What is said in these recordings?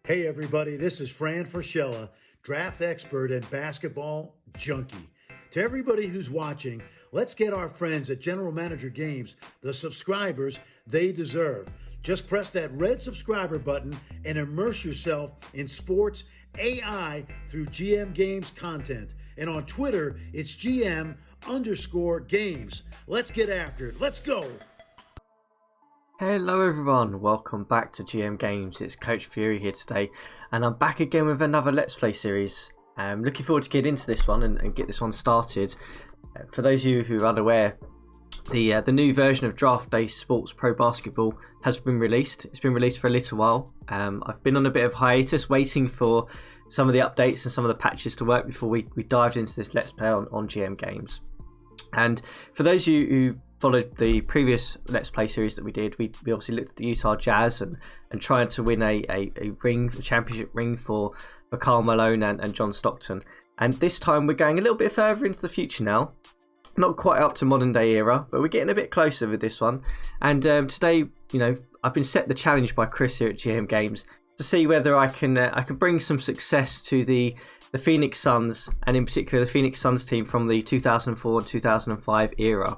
Hey everybody, this is Fran Frischella, draft expert and basketball junkie. To everybody who's watching, let's get our friends at General Manager Games the subscribers they deserve. Just press that red subscriber button and immerse yourself in sports AI through GM Games content. And on Twitter, it's GM_games. Let's get after it. Let's go. Hello everyone, welcome back to GM Games. It's CoachFury here today, and I'm back again with another Let's Play series. I'm looking forward to get into this one and get this one started. For those of you who are unaware, the new version of Draft Day Sports Pro Basketball has been released. It's been released for a little while. I've been on a bit of hiatus waiting for some of the updates and some of the patches to work before we dived into this Let's Play on GM Games. And for those of you who followed the previous Let's Play series that we did, we obviously looked at the Utah Jazz and trying to win a championship ring for Karl Malone and John Stockton. And this time we're going a little bit further into the future now. Not quite up to modern day era, but we're getting a bit closer with this one. And today, I've been set the challenge by Chris here at GM Games to see whether I can bring some success to the Phoenix Suns, and in particular the Phoenix Suns team from the 2004 and 2005 era.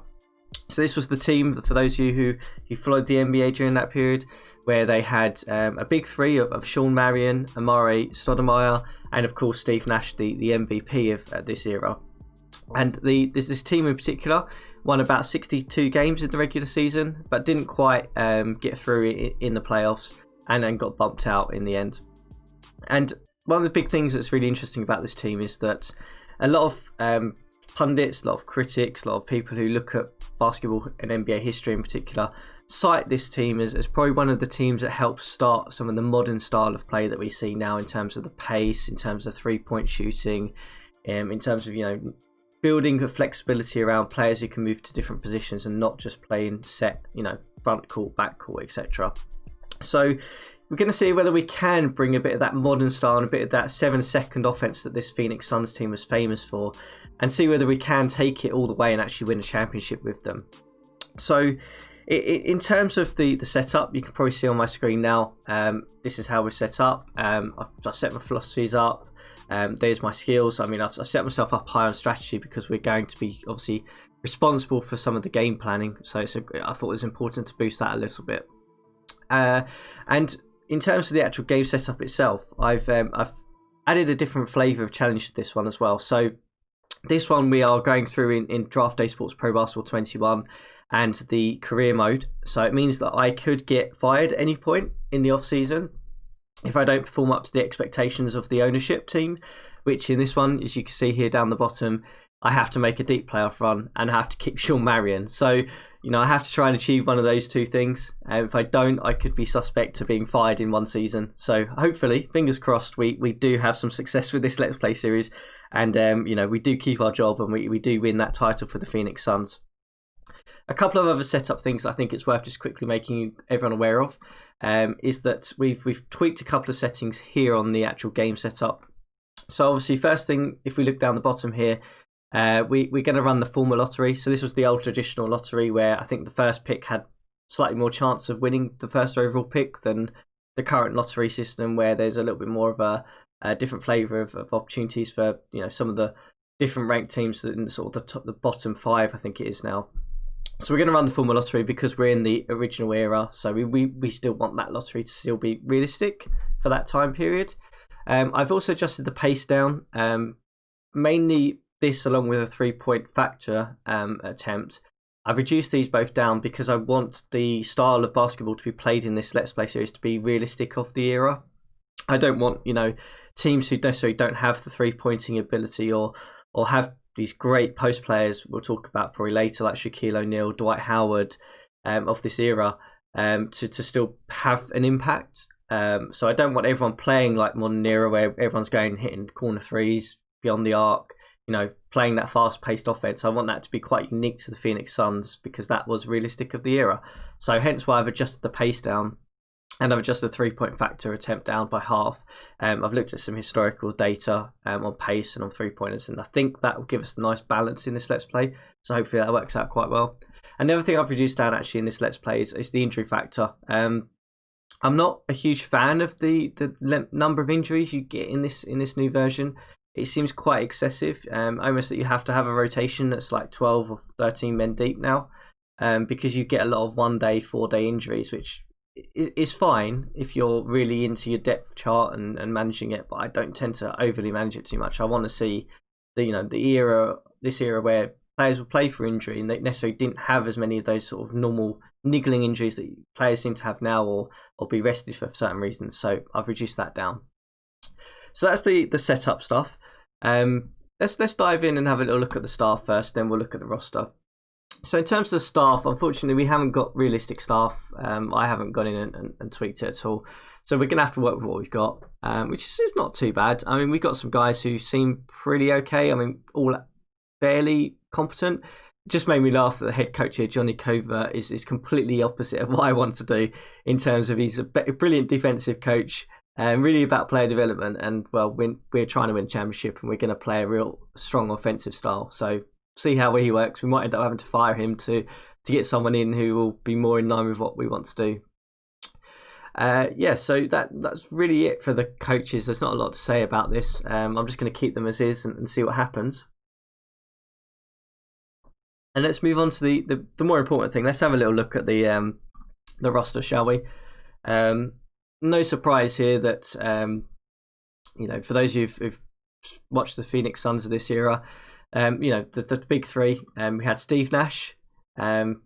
So this was the team, for those of you who followed the NBA during that period, where they had a big three of Sean Marion, Amare Stoudemire, and of course Steve Nash, the MVP of this era. And this team in particular won about 62 games in the regular season, but didn't quite get through in the playoffs, and then got bumped out in the end. And one of the big things that's really interesting about this team is that a lot of pundits, a lot of critics, a lot of people who look at basketball and NBA history in particular cite this team as probably one of the teams that helped start some of the modern style of play that we see now, in terms of the pace, in terms of three-point shooting, in terms of building a flexibility around players who can move to different positions and not just playing set, front court, back court, etc. So we're going to see whether we can bring a bit of that modern style and a bit of that 7-second offense that this Phoenix Suns team was famous for, and see whether we can take it all the way and actually win a championship with them. So in terms of the setup, you can probably see on my screen now, this is how we're set up. I've set my philosophies up. There's my skills. I've set myself up high on strategy because we're going to be obviously responsible for some of the game planning. So I thought it was important to boost that a little bit. And in terms of the actual game setup itself, I've added a different flavour of challenge to this one as well. So this one we are going through in Draft Day Sports Pro Basketball 21 and the career mode. So it means that I could get fired at any point in the off season if I don't perform up to the expectations of the ownership team, which in this one, as you can see here down the bottom, I have to make a deep playoff run and I have to keep Sean Marion. So, I have to try and achieve one of those two things. If I don't, I could be suspect of being fired in one season. So hopefully, fingers crossed, we do have some success with this Let's Play series. And, we do keep our job and we do win that title for the Phoenix Suns. A couple of other setup things I think it's worth just quickly making everyone aware of is that we've tweaked a couple of settings here on the actual game setup. So obviously, first thing, if we look down the bottom here, we're going to run the former lottery. So this was the old traditional lottery where I think the first pick had slightly more chance of winning the first overall pick than the current lottery system, where there's a little bit more of a different flavour of opportunities for some of the different ranked teams in sort of the bottom 5, I think it is now. So we're going to run the former lottery because we're in the original era. So we still want that lottery to still be realistic for that time period. I've also adjusted the pace down, mainly this along with a 3-point factor attempt. I've reduced these both down because I want the style of basketball to be played in this Let's Play series to be realistic of the era. I don't want, teams who necessarily don't have the 3-pointing ability or have these great post players we'll talk about probably later, like Shaquille O'Neal, Dwight Howard, of this era, to still have an impact. So I don't want everyone playing like modern era where everyone's going hitting corner threes beyond the arc, playing that fast-paced offense. I want that to be quite unique to the Phoenix Suns because that was realistic of the era. So hence why I've adjusted the pace down, and I've adjusted the 3-point factor attempt down by half. I've looked at some historical data on pace and on 3-pointers, and I think that will give us a nice balance in this Let's Play. So hopefully that works out quite well. And the other thing I've reduced down actually in this Let's Play is the injury factor. I'm not a huge fan of the number of injuries you get in this new version. It seems quite excessive. Almost that you have to have a rotation that's like 12 or 13 men deep now, because you get a lot of 1 day, 4 day injuries, which is fine if you're really into your depth chart and managing it. But I don't tend to overly manage it too much. I want to see this era where players will play for injury and they necessarily didn't have as many of those sort of normal niggling injuries that players seem to have now, or be rested for certain reasons. So I've reduced that down. So that's the setup stuff. Let's dive in and have a little look at the staff first, then we'll look at the roster. So in terms of the staff, unfortunately, we haven't got realistic staff. I haven't gone in and tweaked it at all. So we're going to have to work with what we've got, which is not too bad. I mean, we've got some guys who seem pretty okay. I mean, all fairly competent. Just made me laugh that the head coach here, Johnny Covert, is completely opposite of what I want to do in terms of he's a brilliant defensive coach, really about player development. And, well, we're trying to win a championship and we're going to play a real strong offensive style. So see how he works. We might end up having to fire him to get someone in who will be more in line with what we want to do. So that's really it for the coaches. There's not a lot to say about this. I'm just going to keep them as is and see what happens. And let's move on to the more important thing. Let's have a little look at the roster, shall we? No surprise here that for those of you who've watched the Phoenix Suns of this era, the big three. We had Steve Nash, who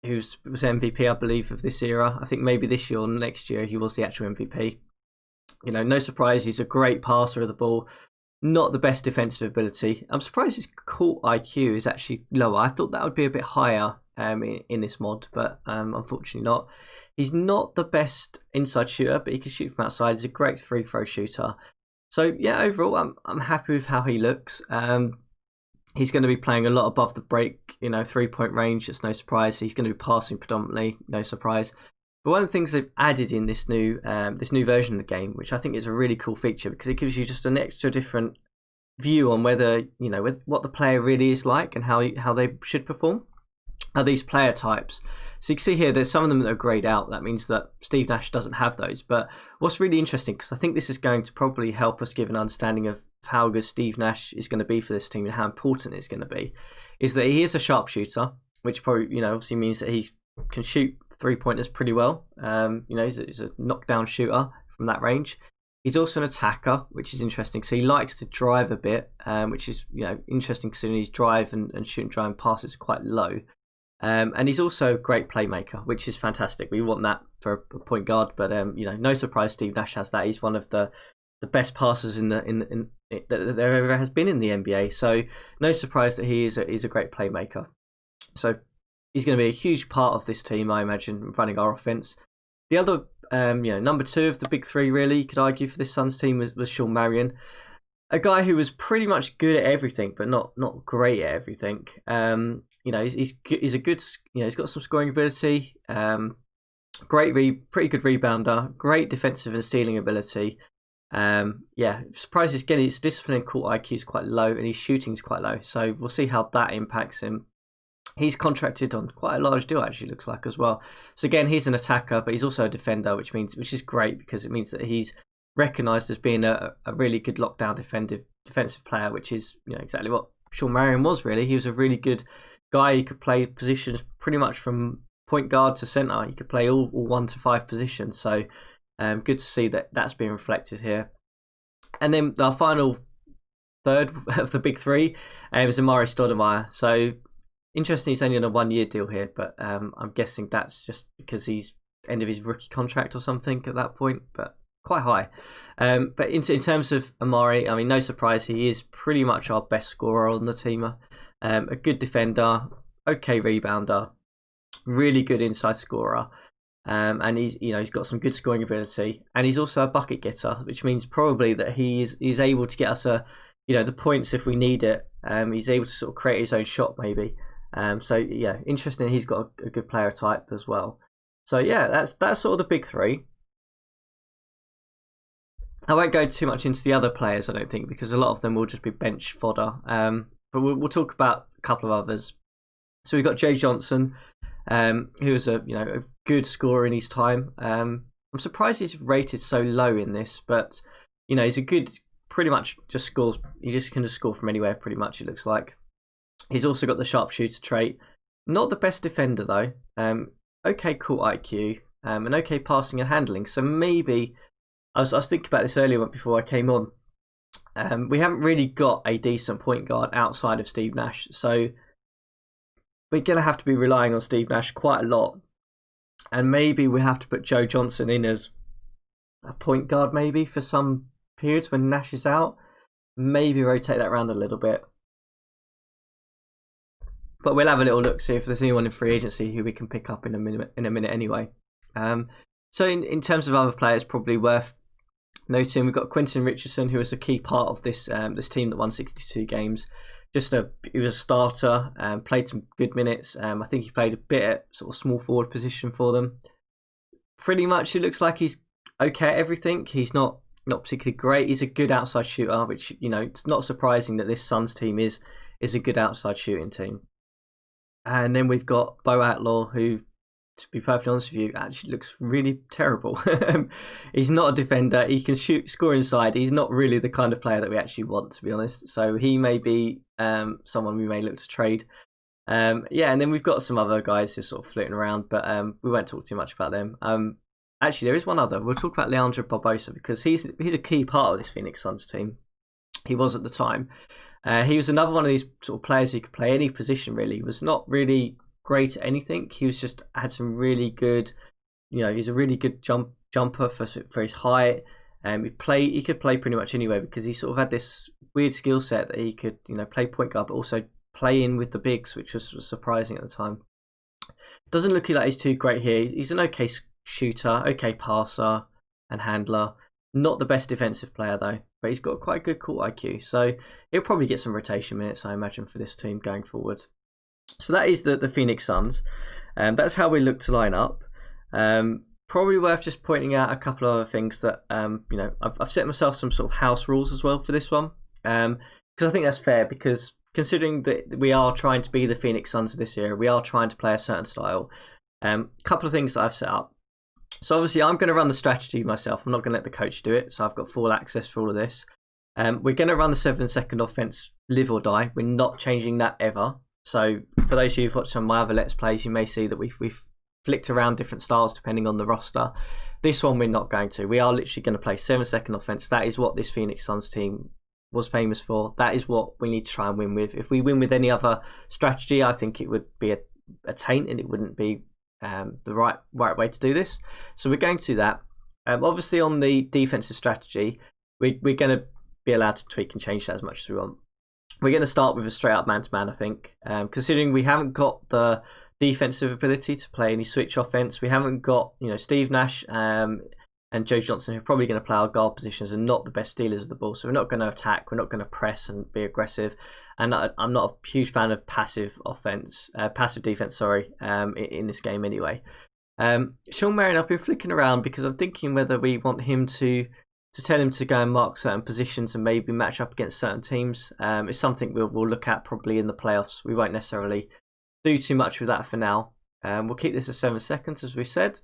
was MVP, I believe, of this era. I think maybe this year or next year he was the actual MVP. No surprise, he's a great passer of the ball. Not the best defensive ability. I'm surprised his court IQ is actually lower. I thought that would be a bit higher in this mod, but unfortunately not. He's not the best inside shooter, but he can shoot from outside. He's a great free throw shooter. So yeah, overall, I'm happy with how he looks. He's going to be playing a lot above the break, 3-point range. It's no surprise. He's going to be passing predominantly, no surprise. But one of the things they've added in this new version of the game, which I think is a really cool feature, because it gives you just an extra different view on whether, what the player really is like and how they should perform, are these player types. So you can see here, there's some of them that are grayed out. That means that Steve Nash doesn't have those. But what's really interesting, because I think this is going to probably help us give an understanding of how good Steve Nash is going to be for this team and how important it's going to be, is that he is a sharpshooter, which probably, obviously means that he can shoot 3-pointers pretty well. He's a knockdown shooter from that range. He's also an attacker, which is interesting. So he likes to drive a bit, which is interesting considering his drive and shoot and drive and pass is quite low. And he's also a great playmaker, which is fantastic. We want that for a point guard, but no surprise Steve Nash has that. He's one of the best passers that there ever has been in the NBA. So no surprise that he is a great playmaker. So he's going to be a huge part of this team, I imagine, running our offense. The other, number two of the big three, really, you could argue, for this Suns team was Sean Marion, a guy who was pretty much good at everything, but not great at everything. He's a good, he's got some scoring ability, pretty good rebounder, great defensive and stealing ability. Surprised his discipline and court IQ is quite low and his shooting is quite low. So we'll see how that impacts him. He's contracted on quite a large deal, actually, looks like, as well. So again, he's an attacker, but he's also a defender, which is great because it means that he's recognised as being a really good lockdown defensive player, which is exactly what Sean Marion was. Really, he was a really good guy. He could play positions pretty much from point guard to centre. He could play all 1 to 5 positions. So good to see that's being reflected here. And then our final third of the big three is Amari Stoudemire. So interesting, he's only on a 1-year deal here, but I'm guessing that's just because he's end of his rookie contract or something at that point, but quite high. But in terms of Amari, I mean, no surprise, he is pretty much our best scorer on the team. A good defender, okay rebounder, really good inside scorer. And he's got some good scoring ability, and he's also a bucket getter, which means probably that he's able to get us the points if we need it. He's able to sort of create his own shot maybe. Interesting. He's got a good player type as well. So yeah, that's sort of the big three. I won't go too much into the other players, I don't think, because a lot of them will just be bench fodder. But we'll talk about a couple of others. So we've got Jay Johnson, who was a good scorer in his time. I'm surprised he's rated so low in this, but he's a good, pretty much just scores. He just can just score from anywhere, pretty much. It looks like he's also got the sharpshooter trait. Not the best defender though. Okay, cool IQ, and okay passing and handling. So maybe I was thinking about this earlier before I came on. We haven't really got a decent point guard outside of Steve Nash, so we're going to have to be relying on Steve Nash quite a lot. And maybe we have to put Joe Johnson in as a point guard maybe for some periods when Nash is out. Maybe rotate that around a little bit. But we'll have a little look, see if there's anyone in free agency who we can pick up in a minute anyway. So in terms of other players, probably worth noting, we've got Quentin Richardson, who was a key part of this this team that won 62 games. He was a starter, played some good minutes. I think he played a bit at sort of small forward position for them. Pretty much, it looks like he's okay at everything. He's not particularly great. He's a good outside shooter, which it's not surprising that this Suns team is a good outside shooting team. And then we've got Bo Outlaw, who, to be perfectly honest with you, actually looks really terrible. He's not a defender. He can score inside. He's not really the kind of player that we actually want, to be honest. So he may be someone we may look to trade. And then we've got some other guys who are sort of floating around, but we won't talk too much about them. Actually, there is one other. We'll talk about Leandro Barbosa, because he's a key part of this Phoenix Suns team. He was at the time. He was another one of these sort of players who could play any position, really. He was not really great at anything. He was just had some really good, he's a really good jumper for his height. He could play pretty much anywhere, because he sort of had this weird skill set that he could play point guard but also play in with the bigs, which was surprising at the time. Doesn't look like he's too great here. He's an okay shooter, okay passer and handler. Not the best defensive player though, but he's got quite a good court IQ, so he'll probably get some rotation minutes, I imagine, for this team going forward. So that is the Phoenix Suns. That's how we look to line up. Probably worth just pointing out a couple of other things that I've set myself some sort of house rules as well for this one, because I think that's fair, because considering that we are trying to be the Phoenix Suns this year, we are trying to play a certain style. A couple of things that I've set up. So obviously I'm going to run the strategy myself. I'm not going to let the coach do it, so I've got full access for all of this. We're going to run the 7-second offense, live or die. We're not changing that ever. So for those of you who've watched some of my other Let's Plays, you may see that we've flicked around different styles depending on the roster. This one we're not going to. We are literally going to play 7-second offense. That is what this Phoenix Suns team was famous for. That is what we need to try and win with. If we win with any other strategy, I think it would be a taint, and it wouldn't be the right way to do this. So we're going to do that. Obviously on the defensive strategy, we're going to be allowed to tweak and change that as much as we want. We're going to start with a straight up man-to-man, I think. Considering we haven't got the defensive ability to play any switch offense, we haven't got Steve Nash and Joe Johnson, who are probably going to play our guard positions and not the best stealers of the ball. So we're not going to attack, we're not going to press and be aggressive. And I'm not a huge fan of passive defense, in this game anyway. Sean Marion, I've been flicking around because I'm thinking whether we want him to tell him to go and mark certain positions and maybe match up against certain teams. It's something we'll look at probably in the playoffs. We won't necessarily do too much with that for now. We'll keep this at 7 seconds, as we said.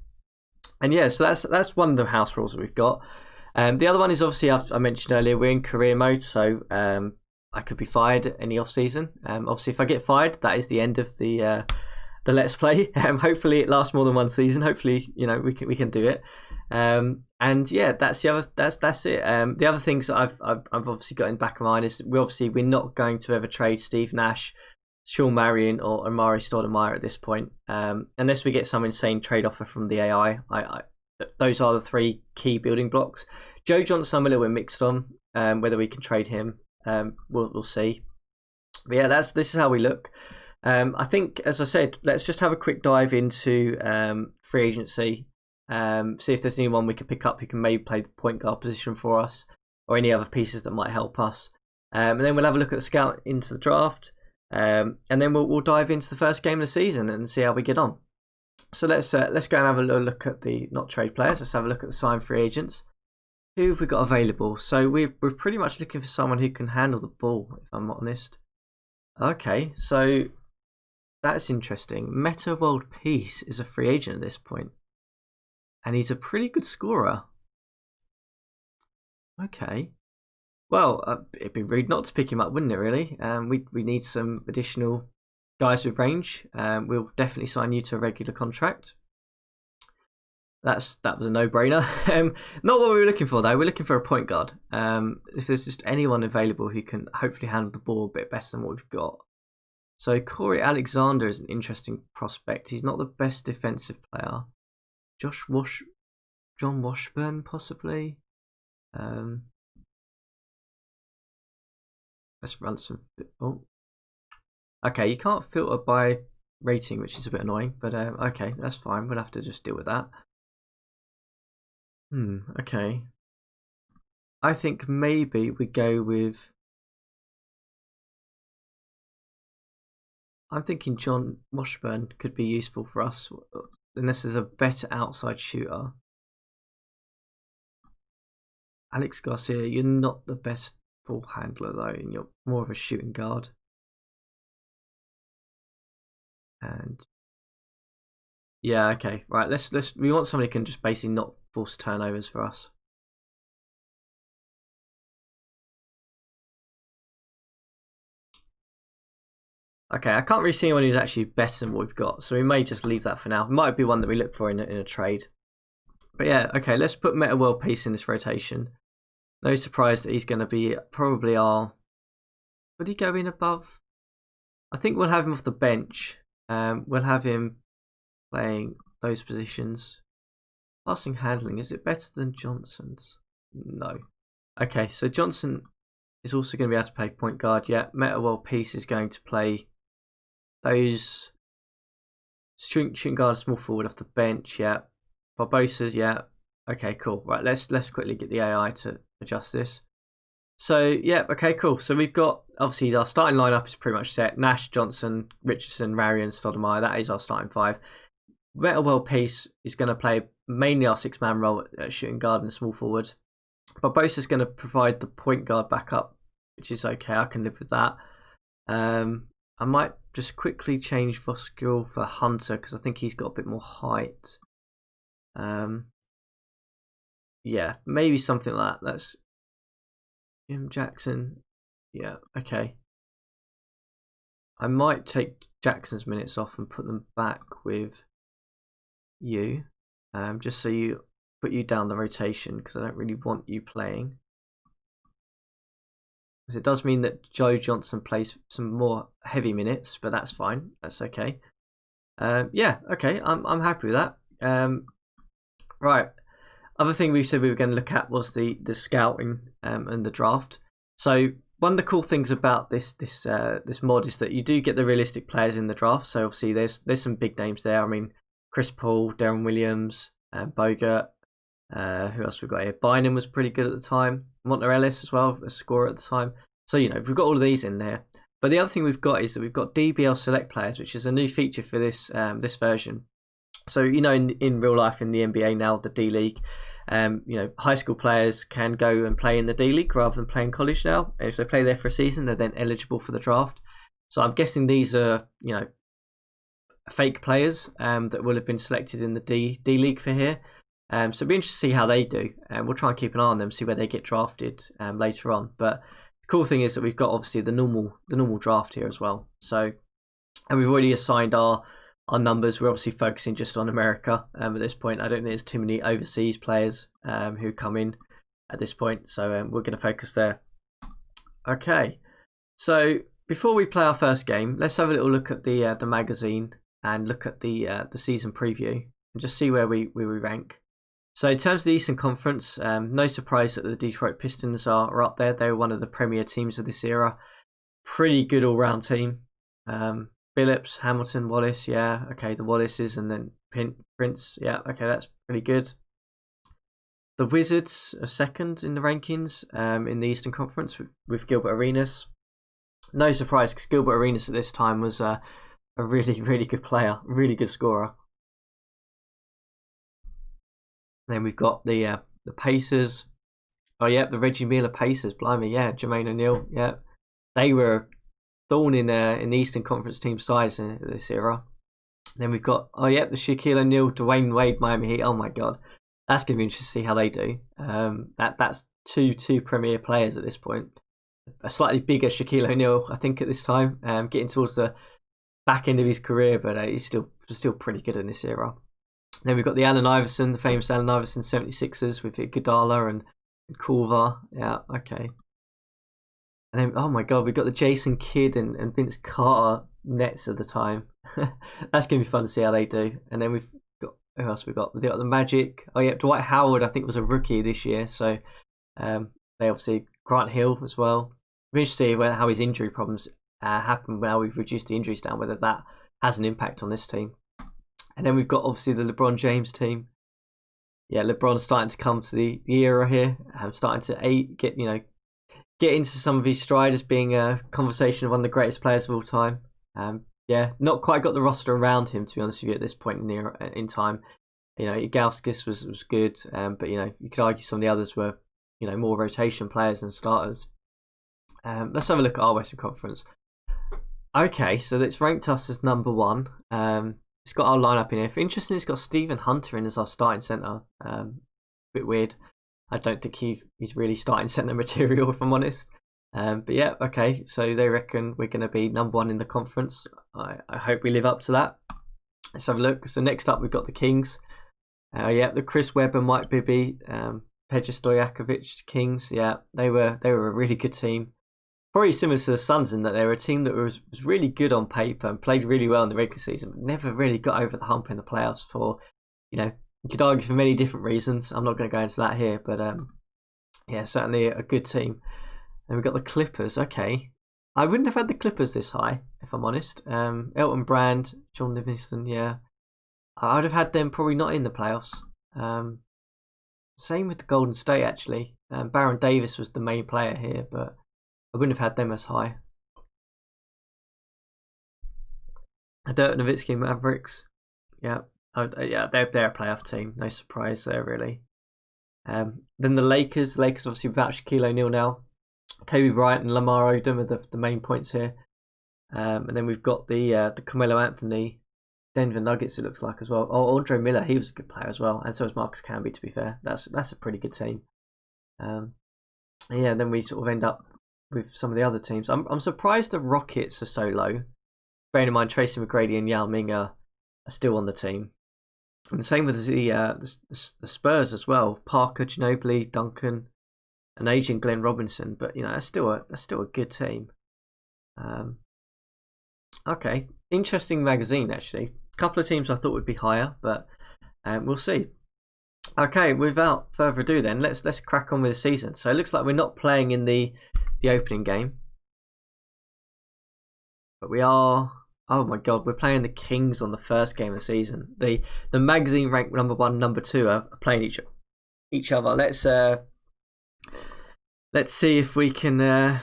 And yeah, so that's one of the house rules that we've got. The other one is obviously, I mentioned earlier, we're in career mode, so I could be fired any off season. Obviously, if I get fired, that is the end of the Let's Play. Hopefully, it lasts more than one season. Hopefully, we can do it. And yeah, that's it. The other things that I've obviously got in the back of mind is we're not going to ever trade Steve Nash, Sean Marion, or Amari Stoudemire at this point, unless we get some insane trade offer from the AI. Those are the three key building blocks. Joe Johnson, I'm a little bit mixed on whether we can trade him. We'll see. But yeah, this is how we look. I think, as I said, let's just have a quick dive into free agency. See if there's anyone we can pick up who can maybe play the point guard position for us, or any other pieces that might help us. And then we'll have a look at the scout into the draft. And then we'll dive into the first game of the season and see how we get on. So let's go and have a little look at the not trade players. Let's have a look at the signed free agents. Who have we got available? So we're pretty much looking for someone who can handle the ball, if I'm honest. Okay, so that's interesting. Meta World Peace is a free agent at this point. and he's a pretty good scorer. Okay. Well, it'd be rude not to pick him up, wouldn't it, really? We need some additional guys with range. We'll definitely sign you to a regular contract. That was a no-brainer. Not what we were looking for, though. We're looking for a point guard. If there's just anyone available who can hopefully handle the ball a bit better than what we've got. So Corey Alexander is an interesting prospect. He's not the best defensive player. John Washburn, possibly. Let's run some. Oh, okay. You can't filter by rating, which is a bit annoying. But okay, that's fine. We'll have to just deal with that. Okay. I think maybe we go with. I'm thinking John Washburn could be useful for us, unless there's a better outside shooter. Alex Garcia, you're not the best ball handler though, and you're more of a shooting guard. And yeah, okay, right. We want somebody who can just basically not force turnovers for us. Okay, I can't really see anyone who's actually better than what we've got, so we may just leave that for now. It might be one that we look for in a trade. But yeah, okay, let's put Meta World Peace in this rotation. No surprise that he's going to be probably our... Would he go in above? I think we'll have him off the bench. We'll have him playing those positions. Passing handling, is it better than Johnson's? No. Okay, so Johnson is also going to be able to play point guard. Yeah, Meta World Peace is going to play those shooting guard, small forward off the bench. Yeah, Barbosa's. Yeah. Okay, cool. Right, let's quickly get the AI to adjust this. So yeah, okay, cool. So we've got obviously our starting lineup is pretty much set. Nash, Johnson, Richardson, Marion, Stoudemire. That is our starting five. Meta World Peace is going to play mainly our 6-man role at shooting guard and small forward. Barbosa's going to provide the point guard backup, which is okay. I can live with that. I might just quickly change Voskuil for Hunter because I think he's got a bit more height. Yeah, maybe something like that. That's Jim Jackson. Yeah, okay. I might take Jackson's minutes off and put them back with you, just so you put you down the rotation because I don't really want you playing. Because it does mean that Joe Johnson plays some more heavy minutes, but that's fine. That's okay. Yeah, okay. I'm happy with that. Right. Other thing we said we were going to look at was the scouting and the draft. So one of the cool things about this mod is that you do get the realistic players in the draft. So obviously there's some big names there. I mean, Chris Paul, Darren Williams, Bogut. Who else we've got here? Bynum was pretty good at the time. Monterellis as well, a scorer at the time. So we've got all of these in there. But the other thing we've got is that we've got DBL Select players, which is a new feature for this this version. So in real life in the NBA now, the D League, high school players can go and play in the D League rather than playing college now. And if they play there for a season, they're then eligible for the draft. So I'm guessing these are fake players that will have been selected in the D League for here. So it'll be interesting to see how they do. We'll try and keep an eye on them, see where they get drafted later on. But the cool thing is that we've got obviously the normal draft here as well. So, and we've already assigned our numbers. We're obviously focusing just on America at this point. I don't think there's too many overseas players who come in at this point. So we're going to focus there. Okay. So before we play our first game, let's have a little look at the magazine and look at the season preview and just see where we rank. So in terms of the Eastern Conference, no surprise that the Detroit Pistons are up there. They're one of the premier teams of this era. Pretty good all-round team. Billups, Hamilton, Wallace, yeah. Okay, the Wallaces and then Prince, yeah. Okay, that's pretty good. The Wizards are second in the rankings in the Eastern Conference with Gilbert Arenas. No surprise because Gilbert Arenas at this time was a really, really good player, really good scorer. Then we've got the Pacers. Oh yeah, the Reggie Miller Pacers. Blimey, yeah. Jermaine O'Neal, yeah. They were thorn in the Eastern Conference team size in this era. Then we've got, oh yeah, the Shaquille O'Neal, Dwayne Wade, Miami Heat. Oh my God, that's going to be interesting to see how they do. That's two premier players at this point. A slightly bigger Shaquille O'Neal, I think, at this time, getting towards the back end of his career, but he's still pretty good in this era. Then we've got the Allen Iverson, the famous Allen Iverson 76ers with Iguodala and Culver. Yeah, okay. And then, oh my God, we've got the Jason Kidd and Vince Carter Nets at the time. That's going to be fun to see how they do. And then we've got, who else we've got? We've got the Magic. Oh yeah, Dwight Howard, I think, was a rookie this year. So they obviously, Grant Hill as well. I'm interested to see how his injury problems happen, how we've reduced the injuries down, whether that has an impact on this team. And then we've got obviously the LeBron James team. Yeah, LeBron's starting to come to the era here. Starting to get into some of his stride as being a conversation of one of the greatest players of all time. Yeah, not quite got the roster around him, to be honest with you, at this point in time. You know, Igauskas was good, but you could argue some of the others were more rotation players than starters. Let's have a look at our Western Conference. Okay, so it's ranked us as number 1. It's got our lineup in here. Interesting, it's got Stephen Hunter in as our starting centre. Bit weird. I don't think he's really starting centre material, if I'm honest. But yeah, okay. So they reckon we're going to be number 1 in the conference. I hope we live up to that. Let's have a look. So next up, we've got the Kings. Yeah, the Chris Webber, Mike Bibby, Peja Stojakovic Kings. Yeah, they were a really good team. Probably similar to the Suns in that they were a team that was really good on paper and played really well in the regular season, but never really got over the hump in the playoffs for, you could argue for many different reasons. I'm not going to go into that here, but yeah, certainly a good team. And we've got the Clippers. Okay, I wouldn't have had the Clippers this high, if I'm honest. Elton Brand, John Livingston, yeah. I'd have had them probably not in the playoffs. Same with the Golden State, actually. Baron Davis was the main player here, but I wouldn't have had them as high. Dirk Nowitzki Mavericks. Yeah, yeah, they're a playoff team. No surprise there, really. Then the Lakers. Lakers obviously without Shaquille O'Neal now. Kobe Bryant and Lamar Odom are the main points here. And then we've got the Carmelo Anthony Denver Nuggets, it looks like, as well. Oh, Andre Miller, he was a good player as well. And so was Marcus Camby, to be fair. That's a pretty good team. Yeah, then we sort of end up with some of the other teams. I'm surprised the Rockets are so low. Bearing in mind Tracy McGrady and Yao Ming are still on the team. And the same with the Spurs as well. Parker, Ginobili, Duncan, and agent Glenn Robinson. But that's still a good team. Okay, interesting magazine actually. A couple of teams I thought would be higher, but we'll see. Okay, without further ado, then let's crack on with the season. So it looks like we're not playing in the opening game, but we are. Oh my God, we're playing the Kings on the first game of the season. The magazine ranked number 1, number 2 are playing each other. Let's see if we can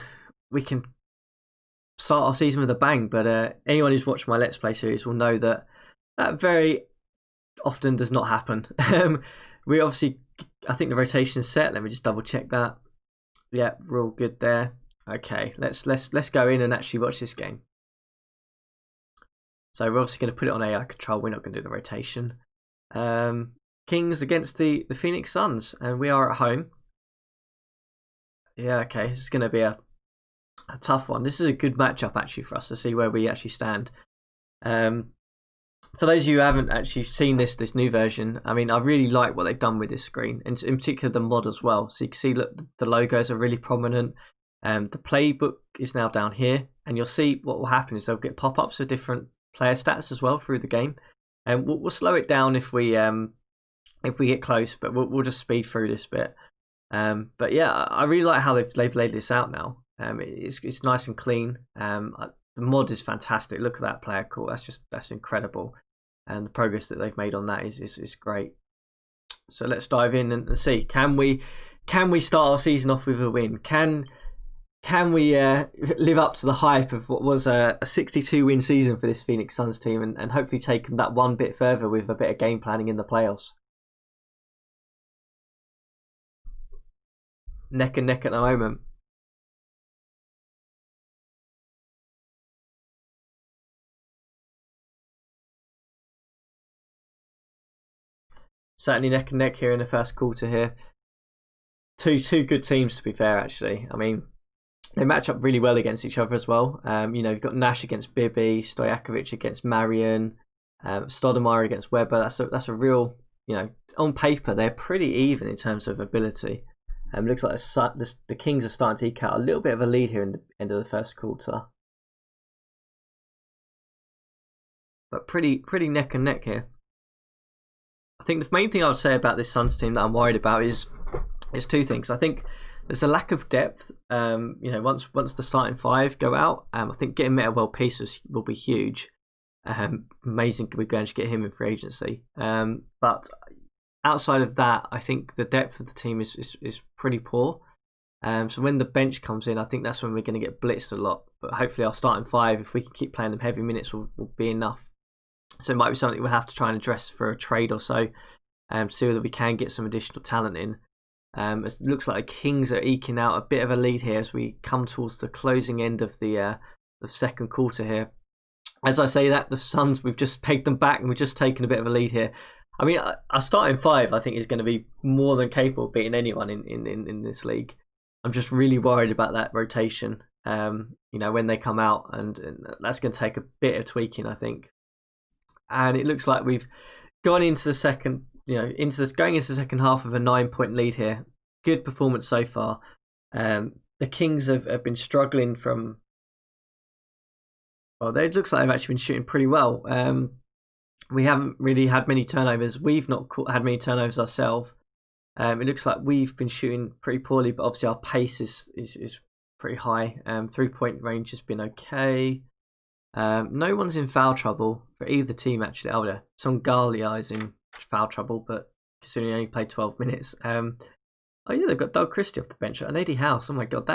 start our season with a bang. But anyone who's watched my Let's Play series will know that very often does not happen. We obviously, I think the rotation is set. Let me just double check that. Yeah, we're all good there. Okay, let's go in and actually watch this game. So we're obviously going to put it on AI control. We're not going to do the rotation. Kings against the Phoenix Suns, and we are at home. Yeah, okay, this is going to be a tough one. This is a good matchup actually for us to see where we actually stand. For those of you who haven't actually seen this new version, I mean, I really like what they've done with this screen, and in particular the mod as well. So you can see that the logos are really prominent. The playbook is now down here, and you'll see what will happen is they'll get pop-ups of different player stats as well through the game, and we'll slow it down if we get close, but we'll just speed through this bit. But yeah, I really like how they've laid this out now. It's nice and clean. The mod is fantastic. Look at that player call. That's incredible, and the progress that they've made on that is great. So let's dive in and see. Can we start our season off with a win? Can we live up to the hype of what was a 62 win season for this Phoenix Suns team, and hopefully take them that one bit further with a bit of game planning in the playoffs? Neck and neck at the moment. certainly neck and neck here in the first quarter here. Two good teams, to be fair, actually. I mean, they match up really well against each other as well. You've got Nash against Bibby, Stojakovic against Marion, Stoudemire against Weber. That's a real, on paper, they're pretty even in terms of ability. Looks like the Kings are starting to eke out a little bit of a lead here in the end of the first quarter. But pretty neck and neck here. I think the main thing I would say about this Suns team that I'm worried about is two things. I think there's a lack of depth. Once the starting five go out, I think getting Meta World Peace will be huge. Amazing, we're going to get him in free agency. But outside of that, I think the depth of the team is pretty poor. So when the bench comes in, I think that's when we're going to get blitzed a lot. But hopefully our starting five, if we can keep playing them heavy minutes, will be enough. So it might be something we'll have to try and address for a trade or so, see whether we can get some additional talent in. It looks like the Kings are eking out a bit of a lead here as we come towards the closing end of the second quarter here. As I say that, the Suns, we've just pegged them back and we've just taken a bit of a lead here. I mean, our starting five, I think, is going to be more than capable of beating anyone in this league. I'm just really worried about that rotation, when they come out, and that's going to take a bit of tweaking, I think. And it looks like we've gone into the second, going into the second half of a 9-point lead here. Good performance so far. The Kings have been struggling from. Well, it looks like they've actually been shooting pretty well. We haven't really had many turnovers. We've not had many turnovers ourselves. It looks like we've been shooting pretty poorly, but obviously our pace is pretty high. 3-point range has been okay. No one's in foul trouble for either team, actually. Oh, yeah. Songalia is in foul trouble, but considering he only played 12 minutes. They've got Doug Christie off the bench and Eddie House. Oh my God,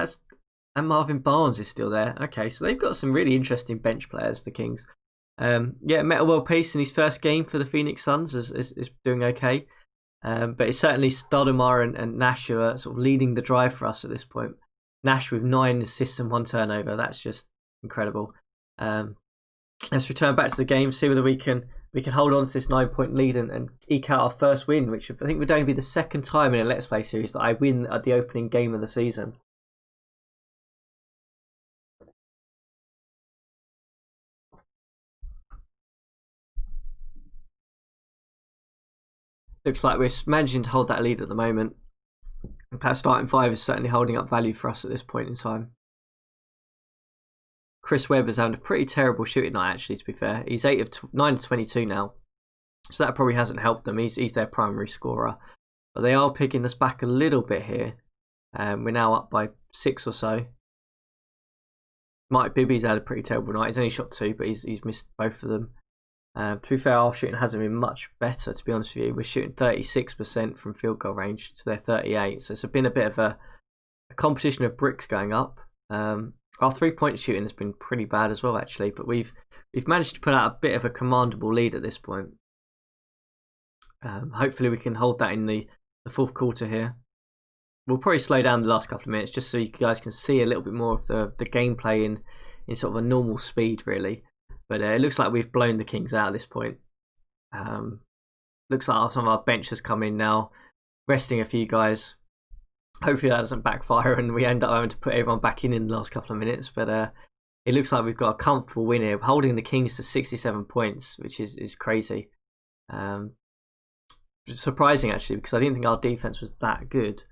and Marvin Barnes is still there. Okay, so they've got some really interesting bench players, the Kings. Meta World Peace in his first game for the Phoenix Suns is doing okay. But it's certainly Stoudemire and Nash who are sort of leading the drive for us at this point. Nash with 9 assists and 1 turnover. That's just incredible. Let's return back to the game, see whether we can hold on to this 9-point lead and eke out our first win, which I think would only be the second time in a Let's Play series that I win at the opening game of the season. Looks like we're managing to hold that lead at the moment. That starting five is certainly holding up value for us at this point in time. Chris Webber's having a pretty terrible shooting night, actually, to be fair. He's 9 of 22 now. So that probably hasn't helped them. He's their primary scorer. But they are picking us back a little bit here. We're now up by 6 or so. Mike Bibby's had a pretty terrible night. He's only shot 2, but he's missed both of them. To be fair, our shooting hasn't been much better, to be honest with you. We're shooting 36% from field goal range to their 38%. So it's been a bit of a competition of bricks going up. Our 3-point shooting has been pretty bad as well, actually. But we've managed to put out a bit of a commandable lead at this point. Hopefully we can hold that in the fourth quarter here. We'll probably slow down the last couple of minutes just so you guys can see a little bit more of the gameplay in sort of a normal speed, really. But it looks like we've blown the Kings out at this point. Looks like some of our bench has come in now, resting a few guys. Hopefully that doesn't backfire and we end up having to put everyone back in the last couple of minutes. But it looks like we've got a comfortable win here, holding the Kings to 67 points, which is crazy. Surprising, actually, because I didn't think our defense was that good.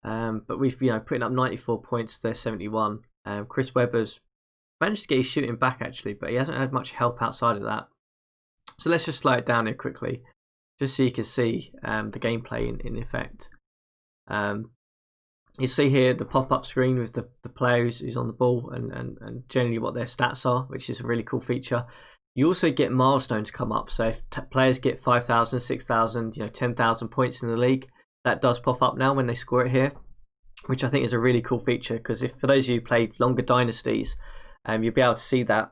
But we've putting up 94 points to their 71. Chris Webber's managed to get his shooting back, actually, but he hasn't had much help outside of that. So let's just slow it down here quickly, just so you can see the gameplay in effect. You see here the pop-up screen with the player who's on the ball and generally what their stats are, which is a really cool feature. You also get milestones come up, so if players get 5,000, 6,000, 10,000 points in the league, that does pop up now when they score it here, which I think is a really cool feature, because for those of you who played longer dynasties, you'll be able to see that,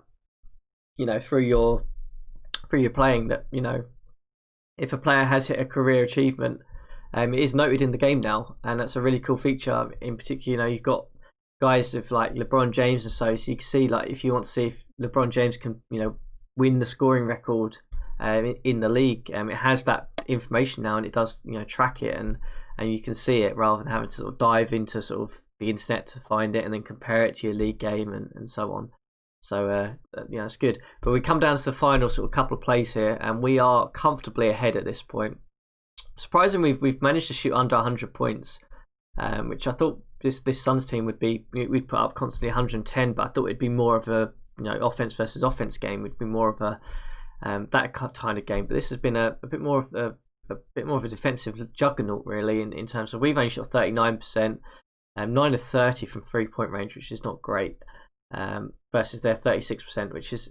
through your playing, that if a player has hit a career achievement, it is noted in the game now, and that's a really cool feature. In particular, you've got guys with like LeBron James and so you can see, like, if you want to see if LeBron James can win the scoring record in the league, it has that information now, and it does track it, and you can see it rather than having to sort of dive into sort of the internet to find it and then compare it to your league game and so on. So it's good. But we come down to the final sort of couple of plays here, and we are comfortably ahead at this point. Surprisingly, we've managed to shoot under 100 points, which I thought this Suns team we'd put up constantly 110, but I thought it'd be more of a offense versus offense game. Would be more of a that kind of game. But this has been a bit more of a defensive juggernaut, really, in terms of we've only shot 39%, 9 of 30 from 3-point range, which is not great, versus their 36%, which has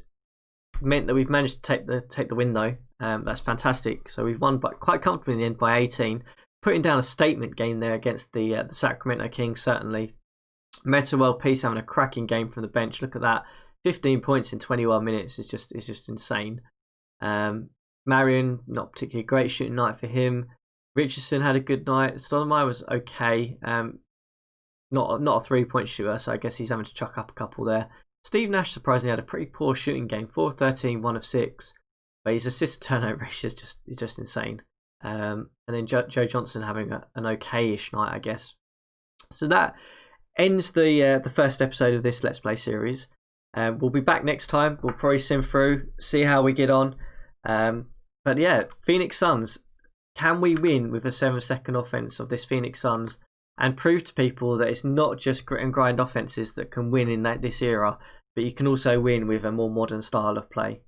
meant that we've managed to take the win though. That's fantastic. So we've won quite comfortably in the end by 18, putting down a statement game there against the Sacramento Kings. Certainly, Meta World Peace having a cracking game from the bench. Look at that, 15 points in 21 minutes is just insane. Marion, not particularly great shooting night for him. Richardson had a good night. Stoudemire was okay. Not a 3-point shooter, so I guess he's having to chuck up a couple there. Steve Nash surprisingly had a pretty poor shooting game, 4-13, 1 of 6. But his assist to turnover ratio is just insane. And then Joe Johnson having an okay-ish night, I guess. So that ends the first episode of this Let's Play series. We'll be back next time. We'll probably sim through, see how we get on. But yeah, Phoenix Suns. Can we win with a 7-second offense of this Phoenix Suns and prove to people that it's not just grit and grind offenses that can win in this era, but you can also win with a more modern style of play?